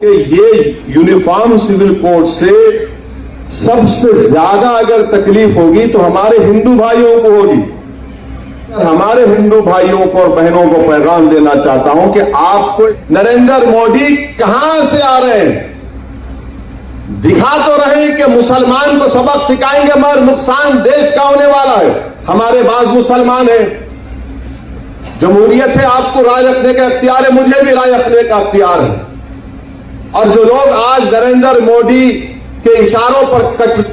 कि ये uniform civil code से सबसे ज्यादा अगर तकलीफ होगी तो हमारे हिंदू भाइयों को होगी। हमारे हिंदू भाइयों को और बहनों को पैगाम देना चाहता हूं कि आपको नरेंद्र मोदी कहां से आ रहे हैं, दिखा तो रहे हैं कि मुसलमान को सबक सिखाएंगे मगर नुकसान देश का होने वाला है। हमारे पास मुसलमान हैं, जमहूरियत है, आपको राय रखने का अख्तियार है, मुझे भी राय रखने का अख्तियार है। और जो लोग आज नरेंद्र मोदी के इशारों पर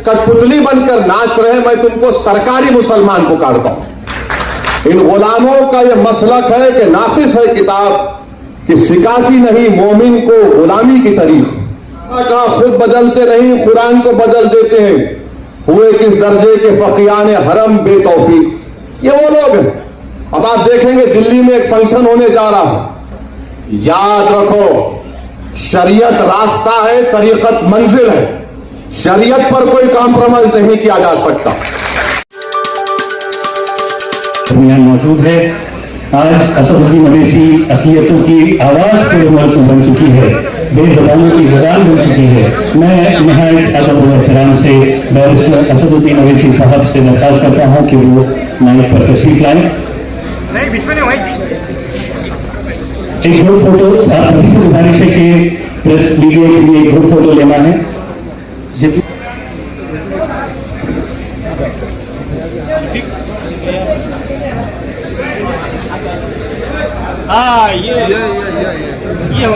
कठपुतली बनकर नाच रहे हैं, मैं तुमको सरकारी मुसलमान पुकारता हूं। इन गुलामों का यह मसलक है कि नाकिस है किताब कि सिखाती नहीं मोमिन को गुलामी की तारीफ। कहा खुद बदलते नहीं, कुरान को बदल देते हैं, हुए किस दर्जे के फकीयान हरम बेतौफीक। ये वो लोग हैं। अब आप देखेंगे दिल्ली में एक फंक्शन होने जा रहा है। याद रखो, शरीयत रास्ता है, तरीकत मंजिल है। शरीयत पर कोई कॉम्प्रोमाइज नहीं किया जा सकता। दरमियान मौजूद है। आज असदुद्दीन अवैसी अक़लियतों की आवाज़ पूरे मुल्क में बन चुकी है, बेज़बानों की ज़बान बन चुकी है। मैं नहायत अदब व एहतराम से बैरिस्टर असदुद्दीन अवैसी साहब से दरख्वास्त करता हूँ कि वो माइक पर तशरीफ लाएं। एक ग्रुप फोटो आप सभी से गुजारिश है कि प्रेस मीडिया के लिए एक ग्रुप फोटो लेना है। ये हो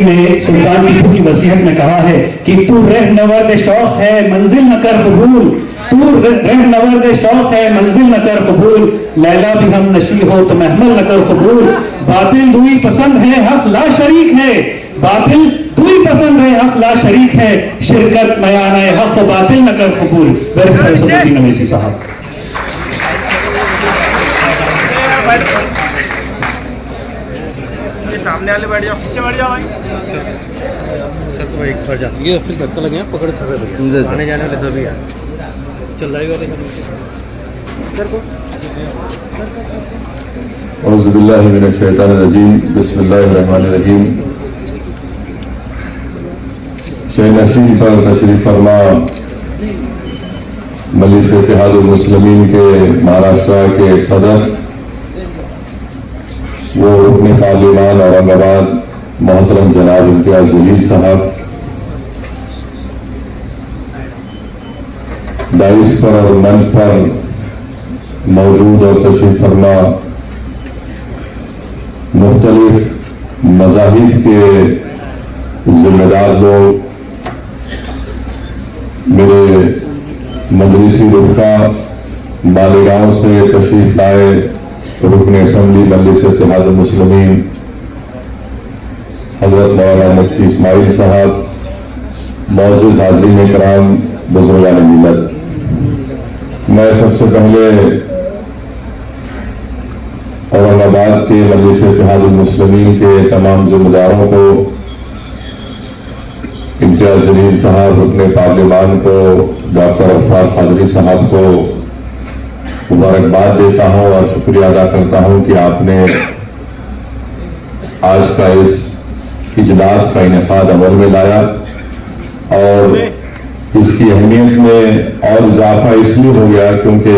ने सुल्तान टीपू की वसीयत में कहा है कि तू रह नवर्द शौक है मंजिल न कर कबूल, तू रह नवर्द शौक है मंजिल न कर कबूल, लैला भी हम नशी हो तो महमल न कर कबूल। बातिल दुई पसंद है हक ला शरीक है, बातिल दुई पसंद है हक ला शरीक है, शिरकत मयाना हक व बातिल न कर कबूल। बैरिस्टर असदुद्दीन अवैसी साहब। सामने वाले बैठ जाओ, पीछे बैठ जाओ भाई। सर तो एक फर जाती है, फिर धक्का लगे पकड़ खड़े आने जाने वाले सभी यार चल रही वाले सर को। औज़ु बिल्लाहि मिनश शैतानिर रजीम, बिस्मिल्लाहिर रहमानिर रहीम। शहनशीन पर तशरीफ फरमा मजलिस इत्तेहादुल मुस्लिमीन के महाराष्ट्र के सदर वो रुकने पार्लिमान औरंगाबाद मोहतरम जनाब इम्तियाज जलील साहब, डाइस पर और मंच पर मौजूद और तशरीफ फरमा मुख्तलिफ मज़ाहिब के जिम्मेदार लोग, मेरे मजलिसी रुफ़ा मालेगांव से तशरीफ लाए रुकन असम्बली मजलिस इत्तेहादुल मुस्लिमीन हजरत मौलाना मुफ्ती इस्माइल साहब, मौजूद हाज़रीन कराम, बुजुर्गान मिल्लत, मैं सबसे पहले औरंगाबाद के मजलिस इत्तेहादुल मुस्लिमीन के तमाम जिम्मेदारों को, इम्तियाज जलील साहब, रुकन पार्लिमान को, डॉक्टर अफराद कादरी साहब को मुबारकबाद देता हूं और शुक्रिया अदा करता हूं कि आपने आज का इस इजलास का इनेकाद अमल में लाया। और इसकी अहमियत में और इजाफा इसलिए हो गया क्योंकि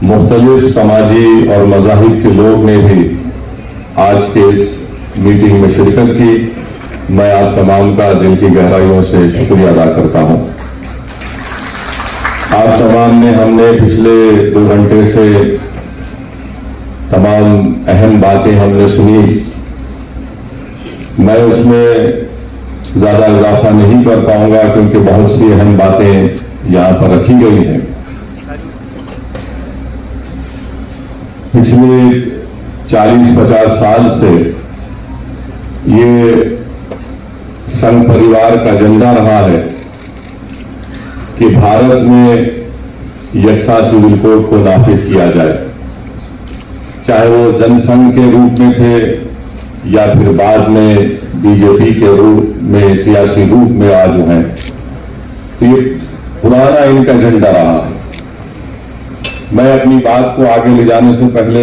मुख्तलिफ समाजी और मज़ाहिब के लोग ने भी आज के इस मीटिंग में शिरकत की। मैं आप तमाम का दिल की गहराइयों से शुक्रिया अदा करता हूं। आप तमाम ने हमने पिछले 2 घंटे से तमाम अहम बातें हमने सुनी। मैं उसमें ज्यादा इजाफा नहीं कर पाऊंगा क्योंकि बहुत सी अहम बातें यहां पर रखी गई हैं। पिछले 40-50 साल से ये संघ परिवार का एजेंडा रहा है कि भारत में यकसा सिविल कोड को नाफिज किया जाए, चाहे वो जनसंघ के रूप में थे या फिर बाद में बीजेपी के रूप में सियासी रूप में आज हैं। तो ये पुराना इनका एजेंडा रहा है। मैं अपनी बात को आगे ले जाने से पहले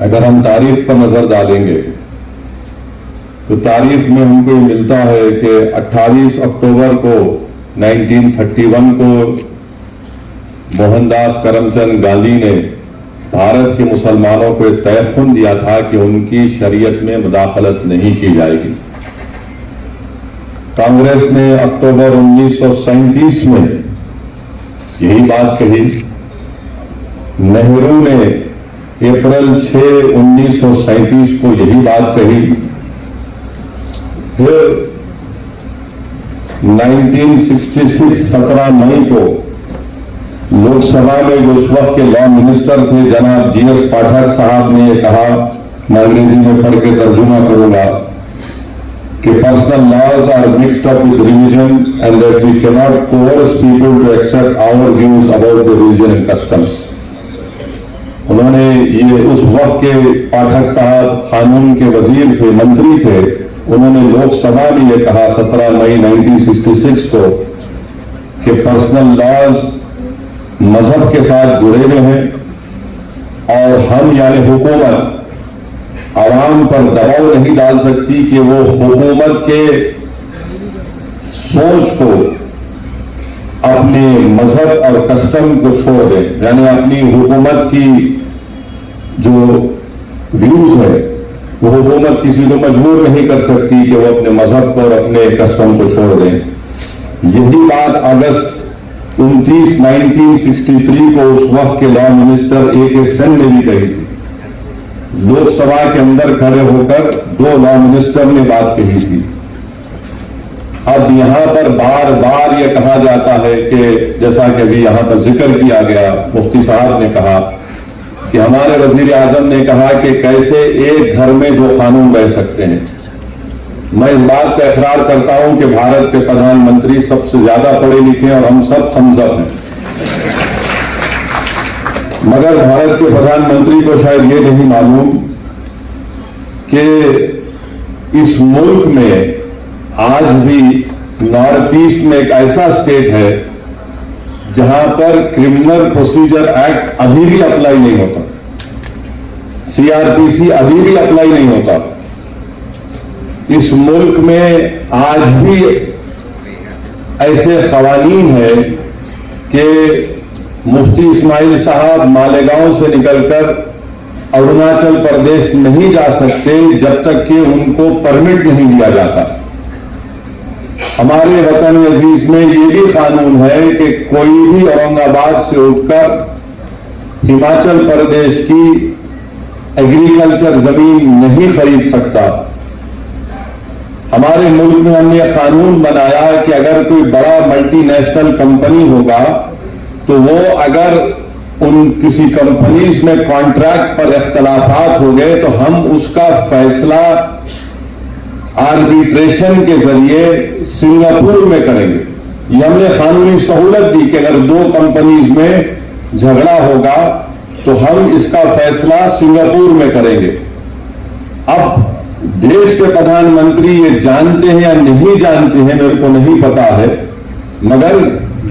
अगर हम तारीख पर नजर डालेंगे तो तारीख में हमको ये मिलता है कि 28 अक्टूबर को 1931 को मोहनदास करमचंद गांधी ने भारत के मुसलमानों को एक तयख्खुन दिया था कि उनकी शरीयत में मुदाखलत नहीं की जाएगी। कांग्रेस ने अक्टूबर 1937 में यही बात कही। नेहरू ने अप्रैल 6, 1937 को यही बात कही। फिर 1966 17 मई को लोकसभा में जो उस वक्त के लॉ मिनिस्टर थे जनाब जीएस पाठक साहब ने यह कहा, मैं अंग्रेजी में पढ़ के तर्जुमा करूंगा कि personal laws are mixed up with religion and that we cannot coerce people to accept our views about the religion and customs. उन्होंने ये उस वक्त के पाठक साहब कानून के वजीर थे, मंत्री थे, उन्होंने लोकसभा में यह कहा 17 मई 1966 को कि पर्सनल लॉज मजहब के साथ जुड़े हुए हैं और हम यानी हुकूमत आवाम पर दबाव नहीं डाल सकती कि वो हुकूमत के सोच को अपने मजहब और कस्टम को छोड़ दे, यानी अपनी हुकूमत की जो व्यूज है वो हुकूमत किसी को मजबूर नहीं कर सकती कि वो अपने मजहब को और अपने कस्टम को छोड़ दें। यही बात अगस्त 29, 1963 को उस वक्त के लॉ मिनिस्टर A.K. सेन ने भी कही थी। लोकसभा के अंदर खड़े होकर दो लॉ मिनिस्टर ने बात कही थी। अब यहां पर बार बार यह कहा जाता है कि जैसा कि अभी यहां पर जिक्र किया गया, मुफ्ती साहब ने कहा कि हमारे वजीर आजम ने कहा कि कैसे एक घर में दो कानून रह सकते हैं। मैं इस बात का इकरार करता हूं कि भारत के प्रधानमंत्री सबसे ज्यादा पढ़े लिखे और हम सब थम्सअप हैं, मगर भारत के प्रधानमंत्री को शायद ये नहीं मालूम कि इस मुल्क में आज भी नॉर्थ ईस्ट में एक ऐसा स्टेट है जहां पर क्रिमिनल प्रोसीजर एक्ट अभी भी अप्लाई नहीं होता, CRPC अभी भी अप्लाई नहीं होता। इस मुल्क में आज भी ऐसे कवानीन है कि मुफ्ती इस्माइल साहब मालेगांव से निकलकर अरुणाचल प्रदेश नहीं जा सकते जब तक कि उनको परमिट नहीं दिया जाता। हमारे वतन अजीज में ये भी कानून है कि कोई भी औरंगाबाद से उठकर हिमाचल प्रदेश की एग्रीकल्चर जमीन नहीं खरीद सकता। हमारे मुल्क में हमने कानून बनाया कि अगर कोई बड़ा मल्टीनेशनल कंपनी होगा तो वो अगर उन किसी कंपनीज में कॉन्ट्रैक्ट पर इख्तलाफात हो गए तो हम उसका फैसला आर्बिट्रेशन के जरिए सिंगापुर में करेंगे। ये हमने कानूनी सहूलत दी कि अगर दो कंपनीज में झगड़ा होगा तो हम इसका फैसला सिंगापुर में करेंगे। अब देश के प्रधानमंत्री ये जानते हैं या नहीं जानते हैं मेरे को नहीं पता है, मगर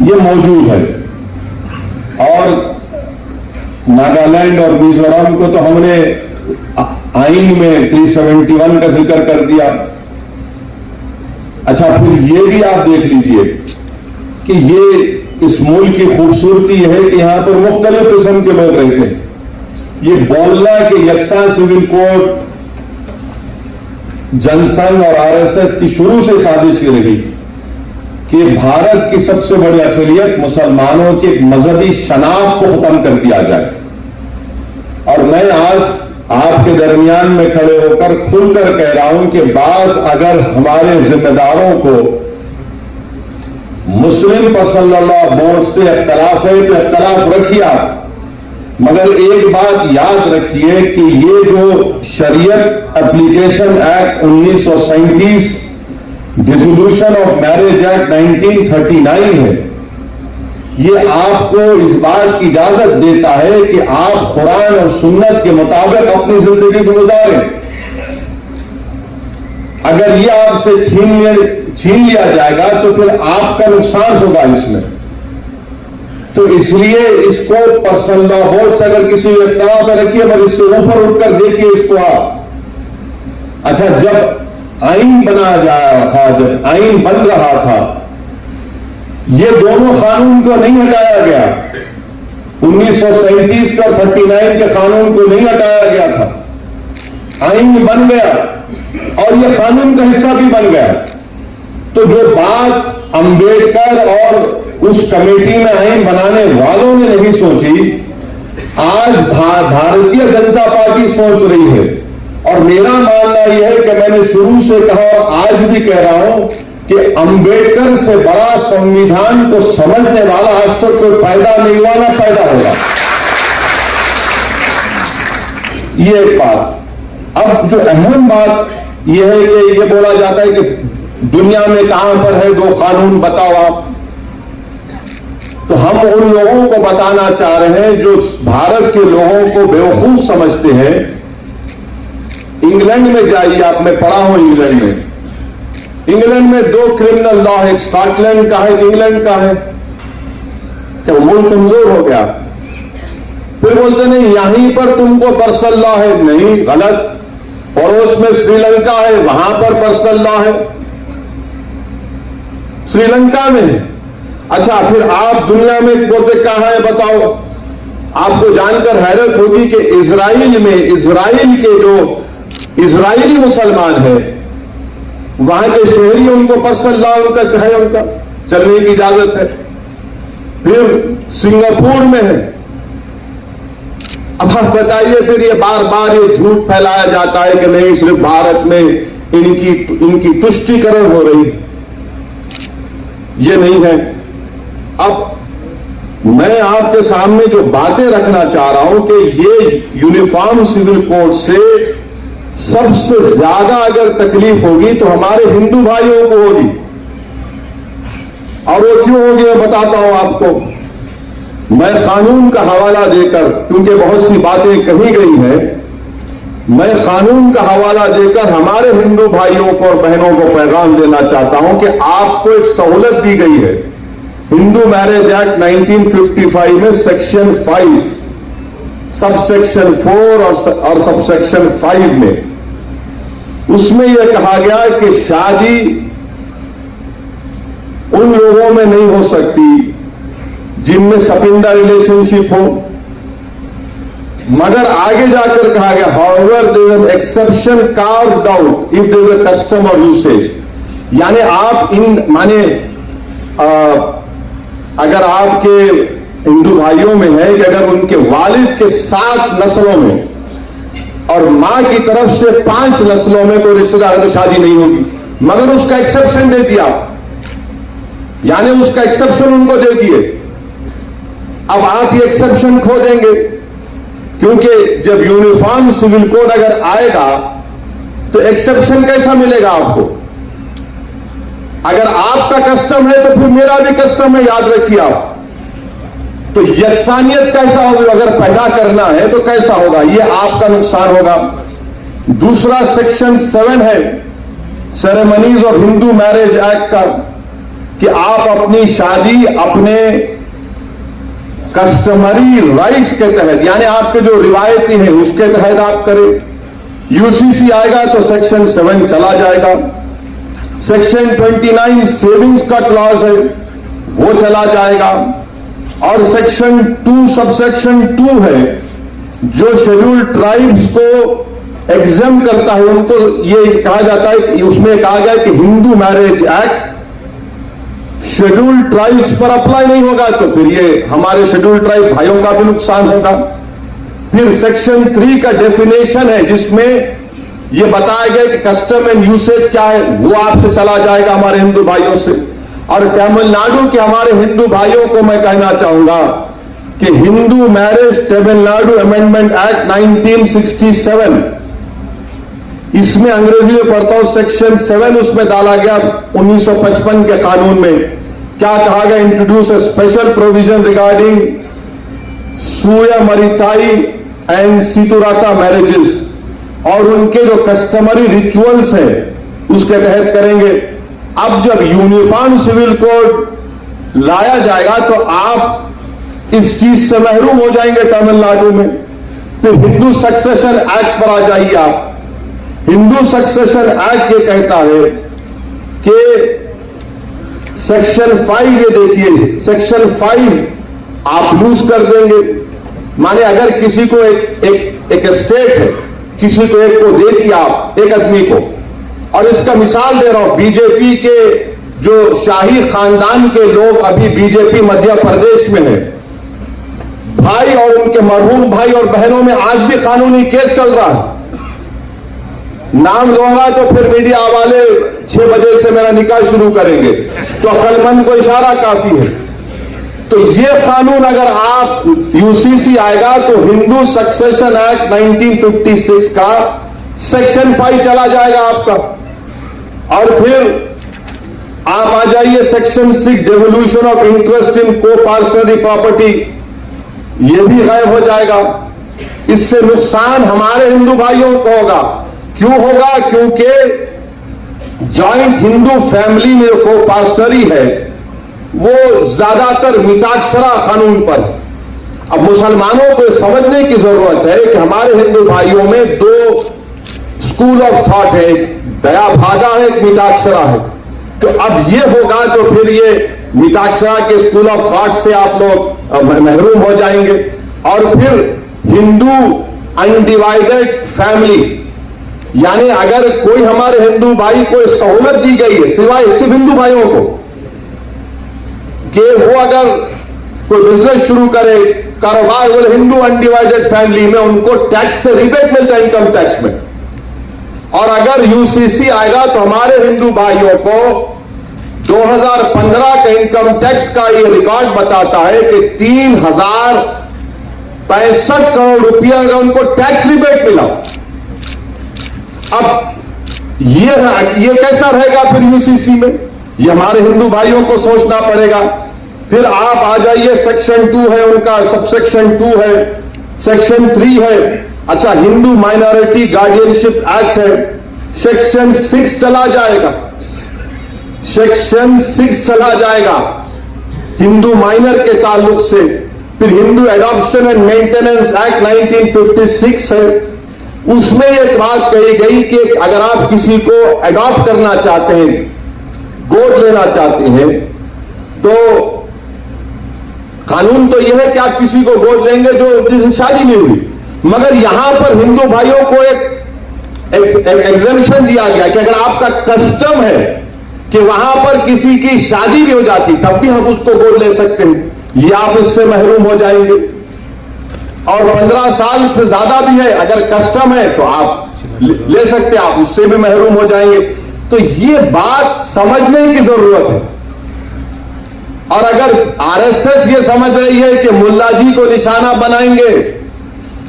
ये मौजूद है। और नागालैंड और मिजोरम को तो हमने आइन में 371 का जिक्र कर दिया। अच्छा, फिर ये भी आप देख लीजिए कि ये इस मुल्क की खूबसूरती है कि यहां पर मुख्तलिफ किस्म के लोग रहते हैं। ये बोलना कि यकसा सिविल कोड जनसंघ और RSS की शुरू से साजिश ये रही कि भारत की सबसे बड़ी अक़लियत मुसलमानों की एक मजहबी शनाख्त को खत्म कर दिया जाए। और मैं आज आपके दरमियान में खड़े होकर खुलकर कह रहा हूं कि बाज अगर हमारे जिम्मेदारों को मुस्लिम पसल्लल्लाह बोर्ड से इख्तलाफ है तो इख्तलाफ रखिए आप, मगर एक बात याद रखिए कि ये जो शरीयत application act 1937 dissolution of marriage act 1939 है, ये आपको इस बात की इजाजत देता है कि आप कुरान और सुन्नत के मुताबिक अपनी जिंदगी को गुजारें। अगर ये आपसे छीन लिया जाएगा तो फिर आपका नुकसान होगा इसमें। तो इसलिए इसको पर्सनल लॉ बोर्ड से अगर किसी इख्तिलाफ में रखिए, मगर इससे ऊपर उठकर देखिए इसको आप। अच्छा, जब आइन बनाया जा रहा था, जब आइन बन रहा था, ये दोनों कानून को नहीं हटाया गया। 1937 का 39 के कानून को नहीं हटाया गया था। आइन बन गया और ये कानून का हिस्सा भी बन गया। तो जो बात अंबेडकर और उस कमेटी में आइन बनाने वालों ने नहीं सोची, आज भारतीय जनता पार्टी सोच रही है। और मेरा मानना यह है कि मैंने शुरू से कहा और आज भी कह रहा हूं कि अंबेडकर से बड़ा संविधान को समझने वाला आज तक कोई पैदा नहीं हुआ, ना पैदा होगा। ये एक बात। अब जो अहम बात यह है कि ये बोला जाता है कि दुनिया में कहां पर है दो कानून, बताओ आप। तो हम उन लोगों को बताना चाह रहे हैं जो भारत के लोगों को बेवकूफ समझते हैं। इंग्लैंड में जाइए आप, मैं पढ़ा हूं इंग्लैंड में। इंग्लैंड में दो क्रिमिनल लॉ है, स्कॉटलैंड का है, इंग्लैंड का है। क्या मुल्क कमजोर हो गया? फिर बोलते नहीं यहीं पर तुमको पर्सनल लॉ है। नहीं, गलत। पड़ोस में श्रीलंका है, वहां पर पर्सनल लॉ है, श्रीलंका में है। अच्छा, फिर आप दुनिया में बोलते कहां है बताओ? आपको जानकर हैरत होगी कि इजराइल में, इजराइल के जो इजरायली मुसलमान है, वहां के शहरी, उनको पर्सनल लॉ उनका है, उनका चलने की इजाजत है। फिर सिंगापुर में है। अब आप बताइए, फिर ये बार बार ये झूठ फैलाया जाता है कि नहीं सिर्फ भारत में इनकी तुष्टीकरण हो रही, ये नहीं है। अब मैं आपके सामने जो बातें रखना चाह रहा हूं कि ये यूनिफॉर्म सिविल कोड से सबसे ज्यादा अगर तकलीफ होगी तो हमारे हिंदू भाइयों को होगी। और वो क्यों होगी मैं बताता हूं आपको। मैं कानून का हवाला देकर, क्योंकि बहुत सी बातें कही गई हैं, मैं कानून का हवाला देकर हमारे हिंदू भाइयों को और बहनों को पैगाम देना चाहता हूं कि आपको एक सहूलत दी गई है। हिंदू मैरिज एक्ट 1955 में सेक्शन 5, सब सेक्शन 4 और सब सेक्शन 5 में, उसमें यह कहा गया कि शादी उन लोगों में नहीं हो सकती जिनमें सपिंदा रिलेशनशिप हो, मगर आगे जाकर कहा गया however there is an exception carved out if there is a custom or usage. यानी आप इन माने अगर आपके हिंदू भाइयों में है कि अगर उनके वालिद के 7 नस्लों में और मां की तरफ से 5 नस्लों में कोई रिश्तेदार है तो शादी नहीं होगी, मगर उसका एक्सेप्शन दे दिया, यानी उसका एक्सेप्शन उनको दे दिए। अब आप ये एक्सेप्शन खो देंगे, क्योंकि जब यूनिफॉर्म सिविल कोड अगर आएगा तो एक्सेप्शन कैसा मिलेगा आपको? अगर आपका कस्टम है तो फिर मेरा भी कस्टम है, याद रखिए आप। तो यकसानियत कैसा होगी? अगर पैदा करना है तो कैसा होगा? ये आपका नुकसान होगा। दूसरा सेक्शन 7 है ceremonies of Hindu marriage act का, कि आप अपनी शादी अपने कस्टमरी राइट्स के तहत, यानी आपके जो रिवायती हैं उसके तहत आप करें। यूसीसी आएगा तो सेक्शन 7 चला जाएगा। सेक्शन 29 सेविंग्स का क्लॉज है, वो चला जाएगा। और सेक्शन 2 सबसेक्शन 2 है जो शेड्यूल्ड ट्राइब्स को एग्जाम करता है, उनको ये कहा जाता है, उसमें कहा गया कि Hindu marriage act scheduled tribes पर अप्लाई नहीं होगा, तो फिर ये हमारे शेड्यूल्ड ट्राइब भाइयों का भी नुकसान होगा। फिर सेक्शन 3 का डेफिनेशन है जिसमें ये बताया गया कि कस्टम एंड यूसेज क्या है, वो आपसे चला जाएगा हमारे हिंदू भाइयों से। और तमिलनाडु के हमारे हिंदू भाइयों को मैं कहना चाहूंगा कि Hindu marriage Tamil Nadu amendment act 1967, इसमें अंग्रेजी में पढ़ता हूं, सेक्शन 7 उसमें डाला गया 1955 के कानून में। क्या कहा गया? Introduce a special provision regarding Suyamariyathai and Seerthirutha marriages, और उनके जो कस्टमरी रिचुअल्स हैं उसके तहत करेंगे। अब जब यूनिफॉर्म सिविल कोड लाया जाएगा तो आप इस चीज से महरूम हो जाएंगे तमिलनाडु में। फिर हिंदू सक्सेशन एक्ट पर आ जाइए आप। हिंदू सक्सेशन एक्ट ये कहता है कि सेक्शन 5, ये देखिए सेक्शन 5 आप लूज कर देंगे। माने अगर किसी को एक स्टेट है, किसी को एक को दे दिया आप, एक आदमी को, और इसका मिसाल दे रहा हूं, बीजेपी के जो शाही खानदान के लोग अभी बीजेपी मध्य प्रदेश में है, भाई और उनके मरहूम भाई और बहनों में आज भी कानूनी केस चल रहा है। नाम लूंगा तो फिर मीडिया वाले 6 बजे से मेरा निकाह शुरू करेंगे, तो अक्लमंद को इशारा काफी है। तो ये कानून अगर आप यूसीसी आएगा तो हिंदू सक्सेशन एक्ट 1956 का सेक्शन 5 चला जाएगा आपका। और फिर आप आ जाइए section 6 devolution of interest in को पार्सनरी प्रॉपर्टी, ये भी गायब हो जाएगा। इससे नुकसान हमारे हिंदू भाइयों को होगा। क्यों होगा? क्योंकि जॉइंट हिंदू फैमिली में को पार्सनरी है वो ज्यादातर मिताक्षरा कानून पर है। अब मुसलमानों को समझने की जरूरत है कि हमारे हिंदू भाइयों में 2 स्कूल ऑफ थॉट है, एक दया भागा है, एक मिताक्षरा है। तो अब ये होगा तो फिर ये मिताक्षरा के स्कूल ऑफ थॉट से आप लोग महरूम हो जाएंगे। और फिर हिंदू अनडिवाइडेड फैमिली, यानी अगर कोई हमारे हिंदू भाई को सहूलत दी गई है, सिवाय सिर्फ हिंदू भाइयों को, कि वो अगर कोई बिजनेस शुरू करे, कारोबार, वो हिंदू अनडिवाइडेड फैमिली में उनको टैक्स से रिबेट मिलता है इनकम टैक्स में। और अगर यूसीसी आएगा तो हमारे हिंदू भाइयों को 2015 का इनकम टैक्स का ये रिकॉर्ड बताता है कि 3065 करोड़ रुपया का उनको टैक्स रिबेट मिला। अब ये कैसा रहेगा फिर यूसीसी में? ये हमारे हिंदू भाइयों को सोचना पड़ेगा। फिर आप आ जाइए, सेक्शन 2 है उनका, सबसेक्शन 2 है, सेक्शन 3 है। अच्छा, हिंदू माइनॉरिटी गार्डियनशिप एक्ट है, सेक्शन 6 चला जाएगा, सेक्शन 6 चला जाएगा हिंदू माइनर के ताल्लुक से। फिर Hindu adoption and maintenance act 1956 है, उसमें एक बात कही गई कि अगर आप किसी को एडॉप्ट करना चाहते हैं, गोद लेना चाहते हैं, तो कानून तो यह है कि आप किसी को गोद लेंगे जो जिससे शादी नहीं हुई। मगर यहां पर हिंदू भाइयों को एक एग्जेम्पशन दिया गया कि अगर आपका कस्टम है कि वहां पर किसी की शादी भी हो जाती, तब भी हम उसको गोद ले सकते हैं, ये आप इससे महरूम हो जाएंगे। और 15 साल से ज्यादा भी है, अगर कस्टम है तो आप ले सकते हैं, आप उससे भी महरूम हो जाएंगे। तो ये बात समझने की जरूरत है। और अगर आरएसएस ये समझ रही है कि मुल्ला जी को निशाना बनाएंगे,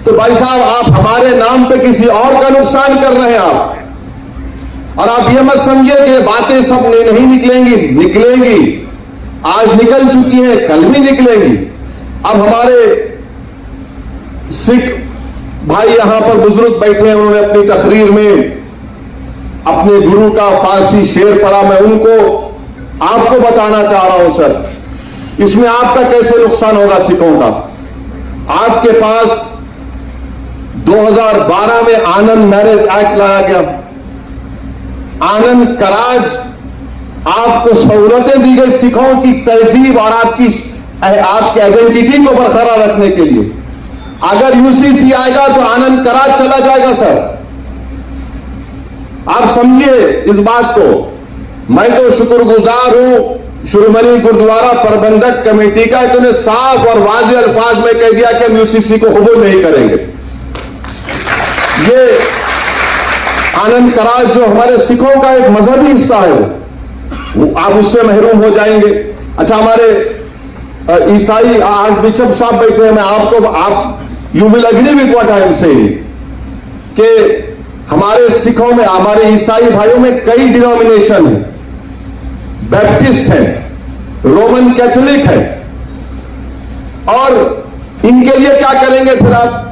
तो भाई साहब आप हमारे नाम पे किसी और का नुकसान कर रहे हैं आप। और आप ये मत समझिए कि बातें सब नहीं निकलेंगी, आज निकल चुकी हैं, कल भी निकलेंगी। अब हमारे सिख भाई यहां पर बुजुर्ग बैठे हैं, उन्होंने अपनी तकरीर में अपने गुरु का फारसी शेर पढ़ा। मैं उनको आपको बताना चाह रहा हूं सर, इसमें आपका कैसे नुकसान होगा सिखों का। आपके पास 2012 में आनंद मैरिज एक्ट लाया गया, आनंद कराज, आपको सहूलतें दी गई सिखों की तहजीब और आपकी आइडेंटिटी को बरकरार रखने के लिए। अगर यूसीसी आएगा तो आनंद कराज चला जाएगा सर, आप समझिए इस बात को। मैं तो शुक्रगुजार हूं शिरोमणि गुरुद्वारा प्रबंधक कमेटी का, इन्होंने साफ और वाज़ेह अल्फाज में कह दिया कि हम यूसीसी को कबूल नहीं करेंगे। ये आनंद कराज जो हमारे सिखों का एक मजहबी हिस्सा है, वो आप उससे महरूम हो जाएंगे। अच्छा, हमारे ईसाई आज बिशप साहब बैठे हैं, मैं आप you will agree with what I am saying कि हमारे सिखों में, हमारे ईसाई भाइयों में कई डिनोमिनेशन है, बैप्टिस्ट है, रोमन कैथोलिक है, और इनके लिए क्या करेंगे फिर आप?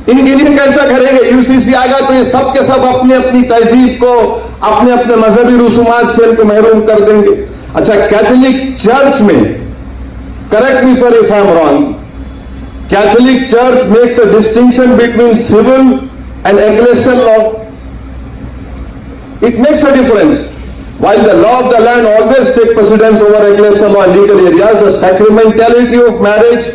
इनके लिए कैसा करेंगे? यूसीसी आएगा तो ये सब के सब अपनी अपनी तहजीब को, अपने अपने मजहबी रसूमात से इनको महरूम कर देंगे। अच्छा, कैथोलिक चर्च में correct me sir if I am wrong, Catholic Church makes a distinction between civil and ecclesial law. It makes a difference. While the law of the land always takes precedence over ecclesial law and legal areas, the sacramentality of marriage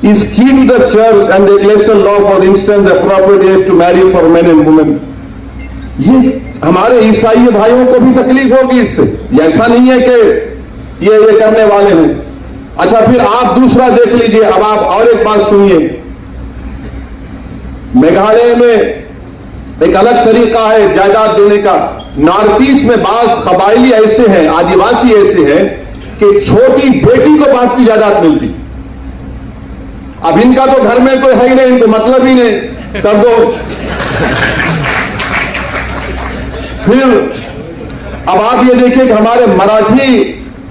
is key to the church and the ecclesial law. For instance, the appropriate age to marry for men and women. ये हमारे ईसाई भाइयों को भी तकलीफ होगी इससे, ऐसा नहीं है कि ये करने वाले हैं। अच्छा, फिर आप दूसरा देख लीजिए। अब आप और एक बात सुनिए, मेघालय में एक अलग तरीका है जायदाद देने का। नॉर्थ ईस्ट में बास कबाइली ऐसे हैं, आदिवासी ऐसे हैं कि छोटी बेटी को बाप की जायदाद मिलती। अब इनका तो घर में कोई है ही नहीं, इनको मतलब ही नहीं, कर दो। फिर अब आप ये देखिए कि हमारे मराठी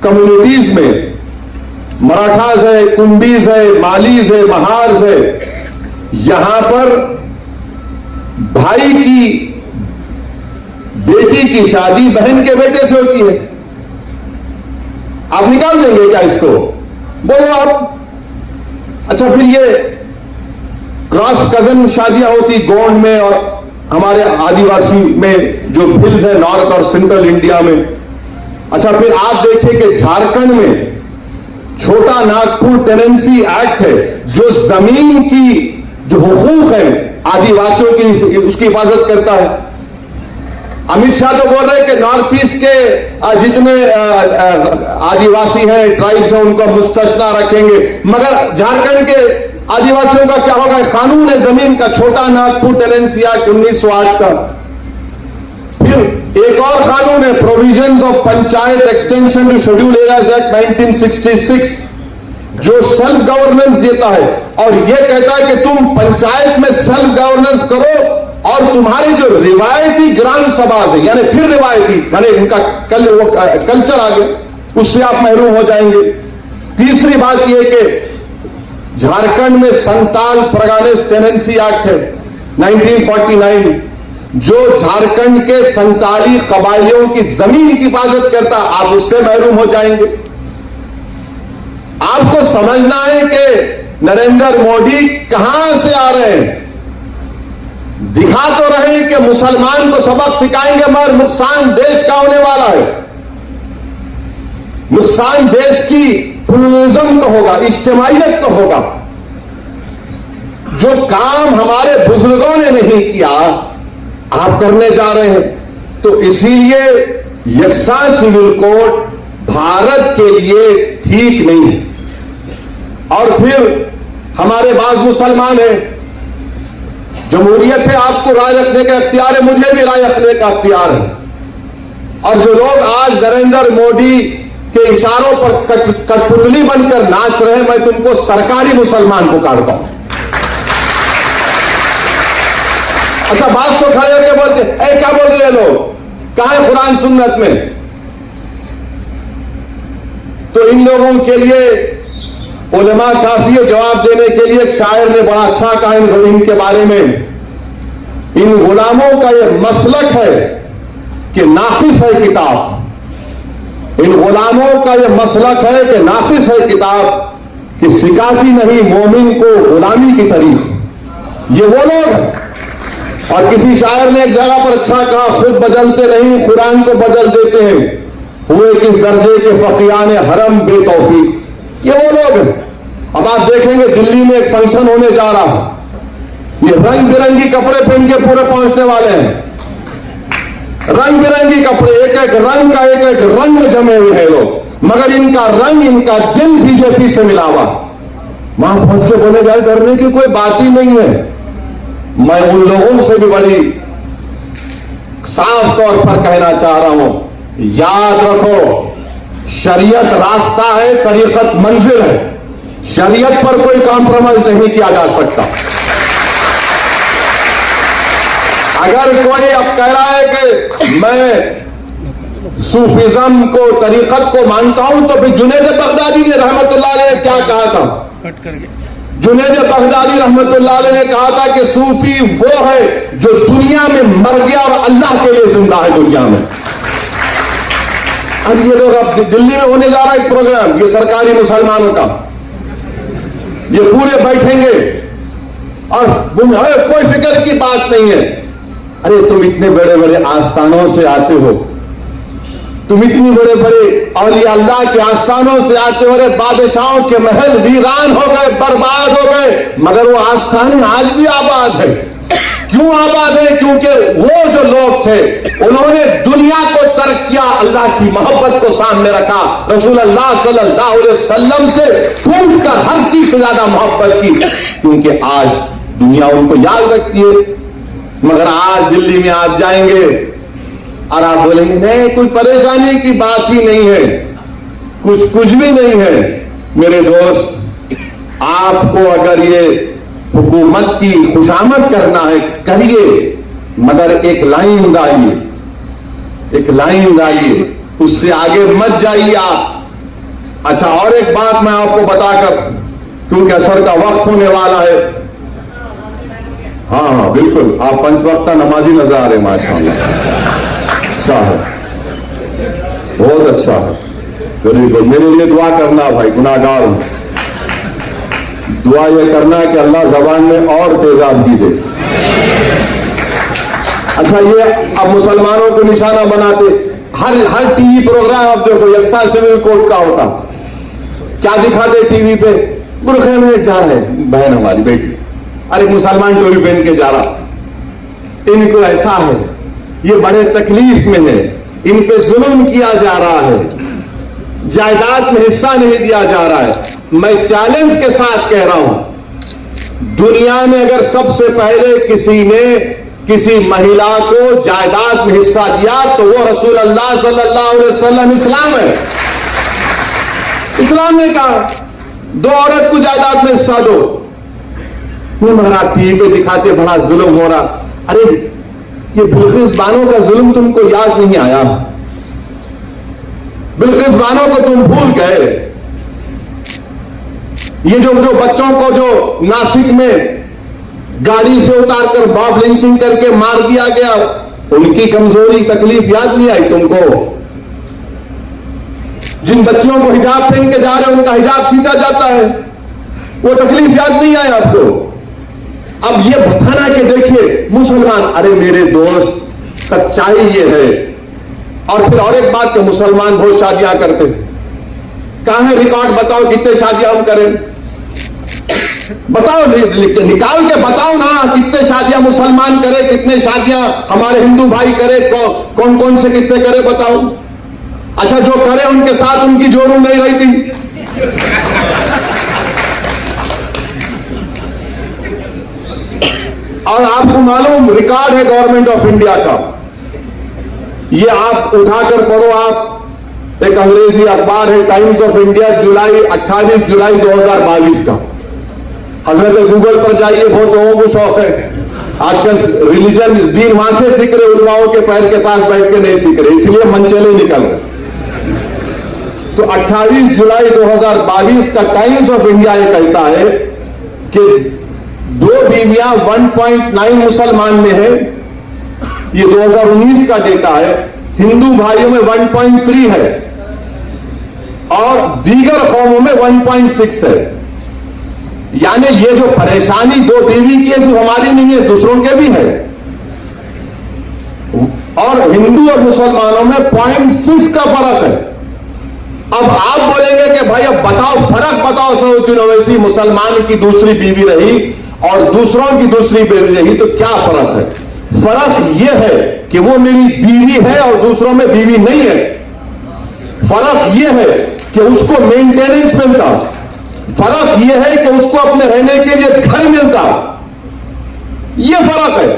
कम्युनिटीज में मराठास है, कुंडीज है, मालीज है, महार्स है, यहां पर भाई की बेटी की शादी बहन के बेटे से होती है। आप निकाल देंगे क्या इसको? बोलो आप। अच्छा, फिर ये क्रॉस कजन शादियां होती गोंड में और हमारे आदिवासी में जो हिल्स है नॉर्थ और सेंट्रल इंडिया में। अच्छा, फिर आप देखिए कि झारखंड में छोटा नागपुर टेनेंसी एक्ट है जो जमीन की जो हुकूक है आदिवासियों की उसकी हिफाजत करता है। अमित शाह तो बोल रहे हैं कि नॉर्थ ईस्ट के जितने आदिवासी हैं, ट्राइब्स हैं, उनको मुस्तस्ना रखेंगे, मगर झारखंड के आदिवासियों का क्या होगा? कानून है जमीन का, छोटा नागपुर टेनेंसी एक्ट 1908 का। फिर एक और कानून है provisions of panchayat extension to scheduled areas act 1966 जो सेल्फ गवर्नेंस देता है और यह कहता है कि तुम पंचायत में सेल्फ गवर्नेंस करो और तुम्हारी जो रिवायती ग्राम सभा है, यानी फिर रिवायती यानी उनका कल्चर आ गया, उससे आप महरूम हो जाएंगे। तीसरी बात यह कि झारखंड में संताल परगानेस टेनेंसी एक्ट है 1949 जो झारखंड के संताली कबाइलियों की जमीन की हिफाजत करता, आप उससे महरूम हो जाएंगे। आपको समझना है कि नरेंद्र मोदी कहां से आ रहे हैं। दिखा तो रहे हैं कि मुसलमान को सबक सिखाएंगे, मगर नुकसान देश का होने वाला है। नुकसान देश की प्लुरलिज्म का होगा, इज्तिमाइयत का होगा। जो काम हमारे बुजुर्गों ने नहीं किया आप करने जा रहे हैं। तो इसीलिए यकसा सिविल कोड भारत के लिए ठीक नहीं है। और फिर हमारे बाज मुसलमान हैं, जमहूरियत है, आपको राय रखने का इख्तियार है, मुझे भी राय रखने का इख्तियार है। और जो लोग आज नरेंद्र मोदी के इशारों पर कठपुतली बनकर नाच रहे हैं, मैं तुमको सरकारी मुसलमान पुकारता हूं। अच्छा, बात तो खड़े होकर बोलते क्या बोल रहे हैं लोग, कहां है कुरान सुन्नत में? तो इन लोगों के लिए उलमा काफी है जवाब देने के लिए। एक शायर ने बड़ा अच्छा कहा इनके बारे में, इन गुलामों का यह मसलक है कि नाकिस है किताब। इन गुलामों का यह मसलक है कि नाकिस है किताब, कि सिखाती नहीं मोमिन को गुलामी की तरीक। ये वो लोग हैं। और किसी शायर ने एक जगह पर अच्छा कहा, खुद बदलते नहीं कुरान को बदल देते हैं, हुए किस दर्जे के फकीयान हरम बेतौफीक। ये वो लोग हैं। अब आप देखेंगे दिल्ली में एक फंक्शन होने जा रहा है, ये रंग बिरंगी कपड़े पहन के पूरे पहुंचने वाले हैं। रंग बिरंगी कपड़े, एक एक रंग का एक एक रंग जमे हुए हैं लोग, मगर इनका रंग, इनका दिल बीजेपी से मिला हुआ। वहां पहुंच के बोले जाए डरने की कोई बात ही नहीं है। मैं उन लोगों से भी बड़ी साफ तौर पर कहना चाह रहा हूं, याद रखो शरीयत रास्ता है, तरीकत मंजिल है। शरीयत पर कोई कॉम्प्रोमाइज नहीं किया जा सकता। अगर कोई अब कह रहा है कि मैं सूफिज्म को, तरीकत को मानता हूं, तो फिर जुनैद बगदादी ने रहमतुल्लाह अलैह ने क्या कहा था? कट करके जुनैद बगदादी रहमतुल्लाह अलैह ने कहा था कि सूफी वो है जो दुनिया में मर गया और अल्लाह के लिए जिंदा है दुनिया में। अब ये लोग अब दिल्ली में होने जा रहा है एक प्रोग्राम, ये सरकारी मुसलमानों का, ये पूरे बैठेंगे और कोई फिक्र की बात नहीं है। अरे तुम इतने बड़े बड़े आस्थानों से आते हो, तुम इतनी बड़े बड़े औलिया अल्लाह के आस्थानों से आते हो, अरे बादशाहों के महल वीरान हो गए, बर्बाद हो गए, मगर वो आस्थान आज भी आबाद है। क्यों आबाद है? क्योंकि वो जो लोग थे उन्होंने दुनिया को तर्क किया, अल्लाह की मोहब्बत को सामने रखा, रसूल अल्लाह सल्लल्लाहु अलैहि वसल्लम से टूट कर हर चीज से ज्यादा मोहब्बत की, क्योंकि आज दुनिया उनको याद रखती है। मगर आज दिल्ली में आप जाएंगे और आप बोलेंगे नहीं, कोई परेशानी की बात ही नहीं है, कुछ भी नहीं है। मेरे दोस्त, आपको अगर ये हुकूमत की खुशामद करना है करिए, मगर एक लाइन डालिए, एक लाइन डालिए, उससे आगे मत जाइए आप। अच्छा, और एक बात मैं आपको बताकर, क्योंकि असर का वक्त होने वाला है। हाँ बिल्कुल, आप पंच वक्ता नमाजी नजर आ रहे, माशाअल्लाह, अच्छा है, बहुत अच्छा है। बिल्कुल, मेरे लिए दुआ करना भाई, गुनाहगार हूं। दुआ यह करना कि अल्लाह जबान में और तेजाबी दे। अच्छा, ये अब मुसलमानों को निशाना बनाते, हर टीवी प्रोग्राम अब देखो यकसा सिविल कोड का होता, क्या दिखाते टीवी पे? बुरखे में जा रहे बहन हमारी बेटी, अरे मुसलमान टोपी पहन के जा रहा, इनको ऐसा है, ये बड़े तकलीफ में है, इन पे जुल्म किया जा रहा है, जायदाद में हिस्सा नहीं दिया जा रहा है। मैं चैलेंज के साथ कह रहा हूं, दुनिया में अगर सबसे पहले किसी ने किसी महिला को जायदाद में हिस्सा दिया तो वो रसूल अल्लाह सल्लल्लाहु अलैहि वसल्लम इस्लाम है। इस्लाम ने कहा दो औरत को जायदाद में हिस्सा दो। मगर आप टीवी पे दिखाते बड़ा जुल्म हो रहा। अरे ये बिल्किस बानो का जुल्म तुमको याद नहीं आया? बिल्किस बानो को तुम भूल गए? ये जो बच्चों को जो नासिक में गाड़ी से उतारकर बॉब लिंचिंग करके मार दिया गया, उनकी कमजोरी तकलीफ याद नहीं आई तुमको? जिन बच्चों को हिजाब पहन के जा रहे हैं उनका हिजाब खींचा जाता है, वो तकलीफ याद नहीं आई आपको? अब ये बताना कि देखिए मुसलमान, अरे मेरे दोस्त सच्चाई ये है। और फिर और एक बात कि मुसलमान बहुत शादियां करते, कहां है रिकॉर्ड? बताओ कितने शादियां हम करें, बताओ, निकाल के बताओ ना, कितने शादियां मुसलमान करे, कितने शादियां हमारे हिंदू भाई करे, कौन कौन से कितने करे बताओ। अच्छा, जो करे उनके साथ उनकी जोड़ू नहीं रही थी। और आपको मालूम रिकॉर्ड है गवर्नमेंट ऑफ इंडिया का, ये आप उठाकर पढ़ो। आप एक अंग्रेजी अखबार है टाइम्स ऑफ इंडिया, 28 जुलाई 2022 का। हजरत गूगल पर जाइए, बहुत लोगों को शौक है आजकल रिलीजन, दीन वहां से सीख रहे, उलमाओं के पैर के पास बैठ के नहीं सीख रहे, इसलिए मनचले निकल रहे। तो 28 जुलाई 2022 का टाइम्स ऑफ इंडिया ये कहता है कि 2 बीवियां 1.9 मुसलमान में है, ये 2019 का डेटा है। हिंदू भाइयों में 1.3 है और दीगर कौमों में 1.6 है। यानी ये जो परेशानी 2 बीवी की है, सिर्फ हमारी नहीं है, दूसरों के भी है। और हिंदू और मुसलमानों में 0.6 का फर्क है। अब आप बोलेंगे कि भाई अब बताओ, फर्क बताओ, सऊदीन ओवैसी मुसलमान की दूसरी बीवी रही और दूसरों की दूसरी बीवी रही, तो क्या फर्क है? फर्क यह है कि वो मेरी बीवी है और दूसरों में बीवी नहीं है। फर्क यह है कि उसको मेंटेनेंस मिलता, फर्क यह है कि उसको अपने रहने के लिए घर मिलता, यह फर्क है।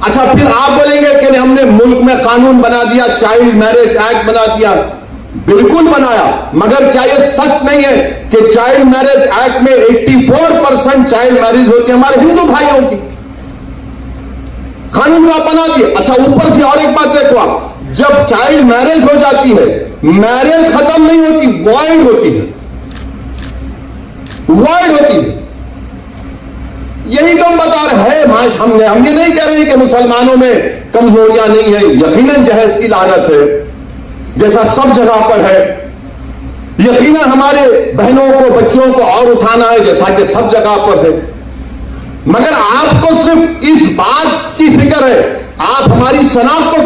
अच्छा, फिर आप बोलेंगे कि हमने मुल्क में कानून बना दिया, चाइल्ड मैरिज एक्ट बना दिया। बिल्कुल बनाया, मगर क्या यह सच नहीं है कि चाइल्ड मैरिज एक्ट में 84% चाइल्ड मैरिज होती है हमारे हिंदू भाइयों की? कानून तो आप बना दिए। अच्छा, ऊपर से और एक बात देखो आप, जब चाइल्ड मैरिज हो जाती है, मैरिज खत्म नहीं होती, वॉइड होती है, वॉइड होती है। यही तो हम बता रहे हैं। हम ये नहीं कह रहे कि मुसलमानों में कमजोरियां नहीं है, यकीनन जहेज की लानत है, जैसा सब जगह पर है। यकीनन हमारे बहनों को, बच्चों को और उठाना है, जैसा कि सब जगह पर है। मगर आपको सिर्फ इस बात की फिक्र है, आप हमारी शनाख्त को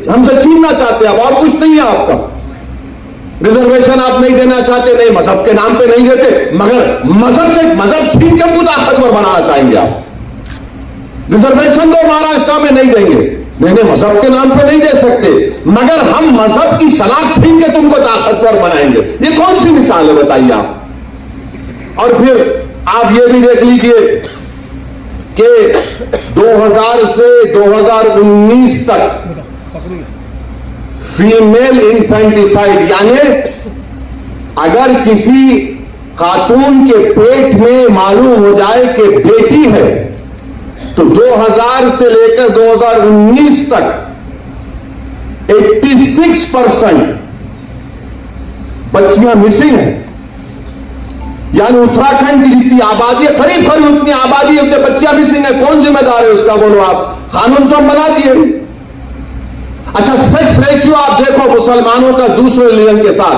हमसे छीनना चाहते हैं, अब और कुछ नहीं है आपका। रिजर्वेशन आप नहीं देना चाहते, नहीं मजहब के नाम पे नहीं देते, मगर मजहब छीन के खुद ताकतवर बनाना चाहेंगे आप। रिजर्वेशन तो महाराष्ट्र में नहीं देंगे, नहीं मजहब के नाम पे नहीं दे सकते, मगर हम मजहब की शनाख्त छीन के तुमको ताकतवर बनाएंगे। ये कौन सी मिसाल है बताइए आप। और फिर आप ये भी देख लीजिए कि 2000 से 2019 तक फीमेल इन्फेंटिसाइड, यानी अगर किसी खातून के पेट में मालूम हो जाए कि बेटी है, तो 2000 से लेकर 2019 तक 86% बच्चियां मिसिंग हैं। यानी उत्तराखंड की जितनी आबादी है, करीब उतनी आबादी, उतने बच्चियां मिसिंग है। कौन जिम्मेदार है उसका, बोलो आप। कानून तो हम बना दिए। अच्छा, सेक्स रेशियो आप देखो मुसलमानों का दूसरे रिलीजन के साथ,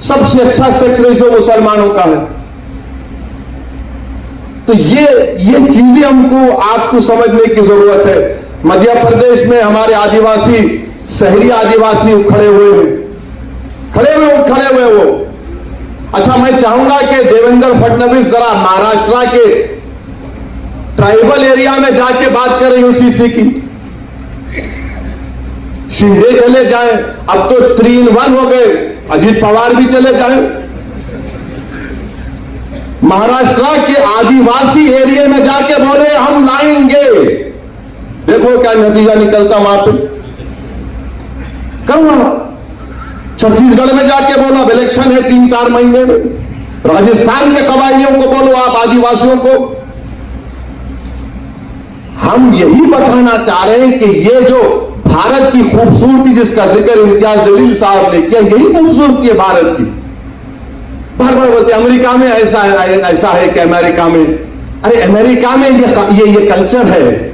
सबसे अच्छा सेक्स रेशियो मुसलमानों का है। तो ये चीजें हमको आपको समझने की जरूरत है। मध्य प्रदेश में हमारे आदिवासी, शहरी आदिवासी खड़े हुए वो। अच्छा, मैं चाहूंगा कि देवेंद्र फडणवीस जरा महाराष्ट्र के ट्राइबल एरिया में जाके बात करें यूसीसी की। शिंदे चले जाएं, अब तो 3-1 हो गए, अजीत पवार भी चले जाएं। महाराष्ट्र के आदिवासी एरिया में जाके बोले हम लाएंगे, देखो क्या नतीजा निकलता वहां पे। कल छत्तीसगढ़ में जाके बोला, इलेक्शन है 3-4 महीने में। राजस्थान के कबायलियों को बोलो आप, आदिवासियों को। हम यही बताना चाह रहे हैं कि ये जो भारत की खूबसूरती जिसका जिक्र इम्तियाज जलील साहब ने किया, यही खूबसूरती है भारत की। बार बार बोलते अमेरिका में ऐसा है कि अमेरिका में, अरे अमेरिका में ये कल्चर है।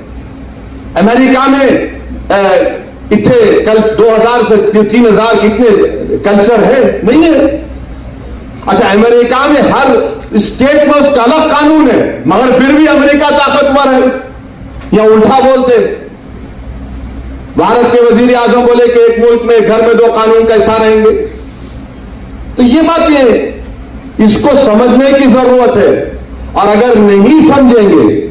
अमेरिका में इतने कल 2000 से 3000 कितने कल्चर है, नहीं है। अच्छा, अमेरिका में हर स्टेट में उसका अलग कानून है, मगर फिर भी अमेरिका ताकतवर है। या उल्टा बोलते, भारत के वजीर आजम बोले कि एक मुल्क में घर में 2 कानून कैसा रहेंगे। तो ये बातें इसको समझने की जरूरत है। और अगर नहीं समझेंगे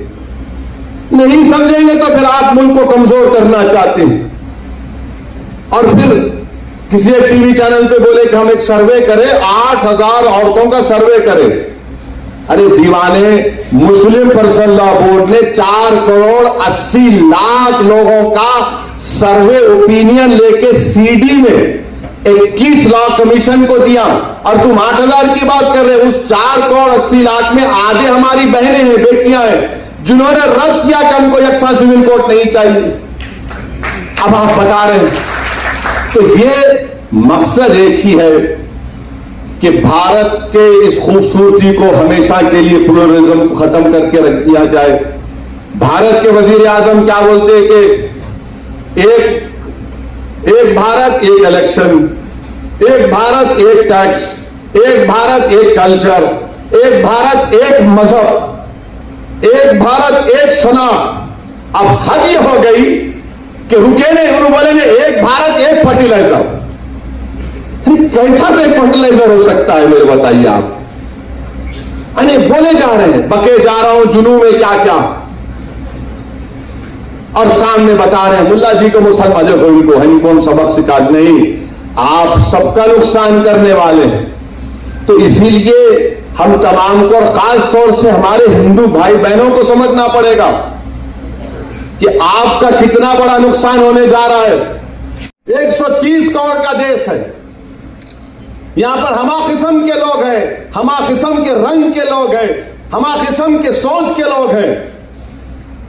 तो फिर आप मुल्क को कमजोर करना चाहते हैं। और फिर किसी एक टीवी चैनल पे बोले कि हम एक सर्वे करें, 8000 औरतों का सर्वे करें। अरे दीवाने, मुस्लिम पर्सनल लॉ बोर्ड ने 4 करोड़ 80 लाख लोगों का सर्वे ओपिनियन लेके सीडी में 21 लाख कमीशन को दिया, और तुम 8000 की बात कर रहे हो। उस 4 करोड़ 80 लाख में आधे हमारी बहनें हैं, बेटियां हैं, जिन्होंने रद्द किया कि हमको यकसा सिविल कोड नहीं चाहिए। अब आप बता रहे हैं। तो ये मकसद एक ही है कि भारत के इस खूबसूरती को हमेशा के लिए प्लुरलिज्म को खत्म करके रख दिया जाए। भारत के वजीर आजम क्या बोलते हैं कि एक भारत एक इलेक्शन, एक भारत एक टैक्स, एक भारत एक कल्चर, एक भारत एक मजहब, एक भारत एक शनाख्त। अब हद ये हो गई कि रुके नहीं, उन्होंने बोले ने एक भारत एक फर्टिलाइजर। कैसा एक फर्टिलाइजर हो सकता है मेरे बताइए आप। अरे बोले जा रहे हैं, बके जा रहा हूं जुनू में क्या क्या, और सामने बता रहे हैं मुल्ला जी को मुसलमान जो उनको हम सबक सिखा नहीं, आप सबका नुकसान करने वाले हैं। तो इसीलिए हम तमाम को और खास तौर से हमारे हिंदू भाई बहनों को समझना पड़ेगा कि आपका कितना बड़ा नुकसान होने जा रहा है। 130 करोड़ का देश है, यहां पर हमा किस्म के लोग हैं, हमा किस्म के रंग के लोग हैं, हमा किस्म के सोच के लोग हैं।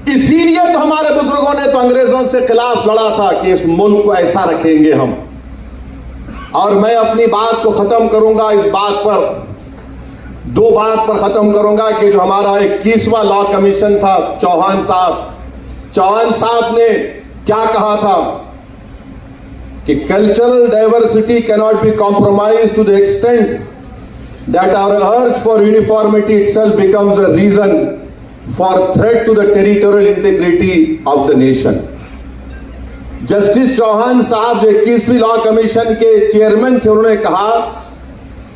इसीलिए तो हमारे बुजुर्गों ने तो अंग्रेजों से खिलाफ लड़ा था कि इस मुल्क को ऐसा रखेंगे हम। और मैं अपनी बात को खत्म करूंगा इस बात पर, 2 बात पर खत्म करूंगा कि जो हमारा 21वां लॉ कमीशन था, चौहान साहब ने क्या कहा था कि cultural diversity cannot be compromise to the extent that our urge for uniformity itself becomes a reason for threat to the territorial integrity of the nation. Justice Chauhan साहब जो 21वीं लॉ कमीशन के चेयरमैन थे, उन्होंने कहा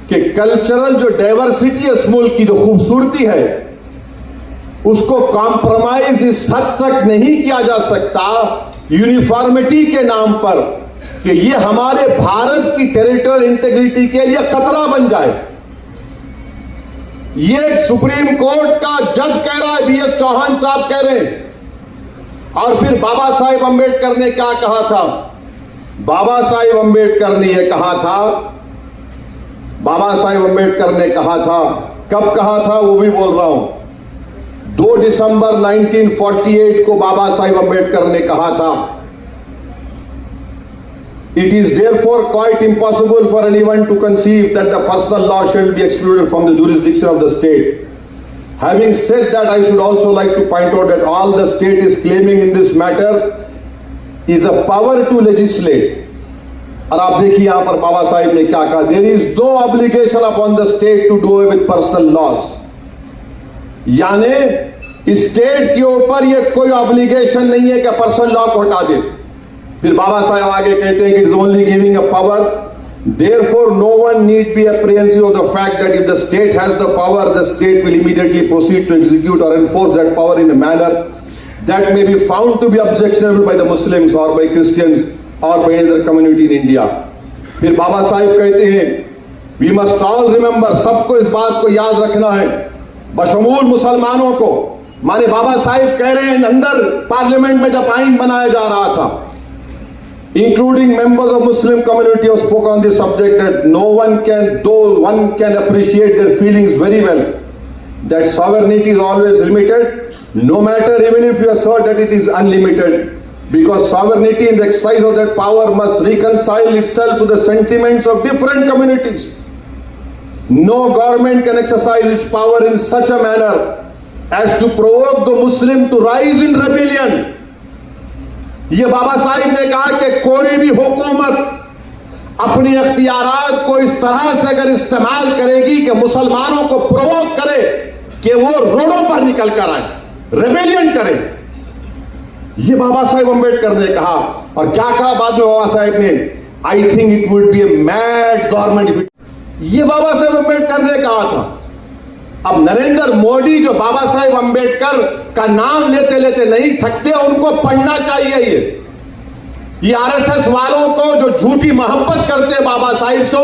कि कल्चरल जो diversity है इस मुल्क की, जो खूबसूरती है, उसको कॉम्प्रोमाइज इस हद तक नहीं किया जा सकता यूनिफॉर्मिटी के नाम पर कि ये हमारे भारत की टेरिटोरियल इंटीग्रिटी के लिए खतरा बन जाए। ये सुप्रीम कोर्ट का जज कह रहा है, बीएस चौहान साहब कह रहे हैं। और फिर बाबा साहेब अंबेडकर ने क्या कहा था? बाबा साहेब अंबेडकर ने यह कहा था, बाबा साहेब अंबेडकर ने कहा था, कब कहा था वो भी बोल रहा हूं, 2 दिसंबर 1948 को बाबा साहेब अंबेडकर ने कहा था, It is therefore quite impossible for anyone to conceive that the personal law shall be excluded from the jurisdiction of the state. Having said that, I should also like to point out that all the state is claiming in this matter is a power to legislate. और आप देखिए यहां पर बाबा साहिब ने क्या कहा, There is no obligation upon the state to do away with personal laws. यानी state के ऊपर ये कोई ऑब्लिगेशन नहीं है कि पर्सनल लॉ को हटा दे। फिर बाबा साहब आगे कहते हैं कि it is only giving a power, therefore no one need be apprehensive of the fact that if the state has the power, the state will immediately proceed to execute or enforce that power in a manner that may be found to be objectionable by the Muslims or by Christians or by other community in India. फिर बाबा साहब कहते हैं we must all remember, सबको इस बात को याद रखना है, बशमूल मुसलमानों को, माने बाबा साहब कह रहे हैं अंदर पार्लियामेंट में जब आइन बनाया जा रहा था, including members of Muslim community who spoke on this subject, that no one can, though one can appreciate their feelings very well, that sovereignty is always limited, no matter even if you assert that it is unlimited, because sovereignty in the exercise of that power must reconcile itself to the sentiments of different communities. No government can exercise its power in such a manner as to provoke the Muslim to rise in rebellion. ये बाबा साहिब ने कहा कि कोई भी हुकूमत अपनी अख्तियारात को इस तरह से अगर इस्तेमाल करेगी कि मुसलमानों को प्रोवोक करे कि वो रोडों पर निकल कर आए, रेबेलियन करे, ये बाबा साहेब अंबेडकर ने कहा। और क्या कहा बाद में बाबा साहेब ने, I think it would be a mad government, ये बाबा साहेब अंबेडकर ने कहा था। अब नरेंद्र मोदी जो बाबा साहेब अंबेडकर का नाम लेते लेते नहीं थकते, उनको पढ़ना चाहिए। ये आरएसएस वालों को जो झूठी मोहब्बत करते बाबा साहिब से,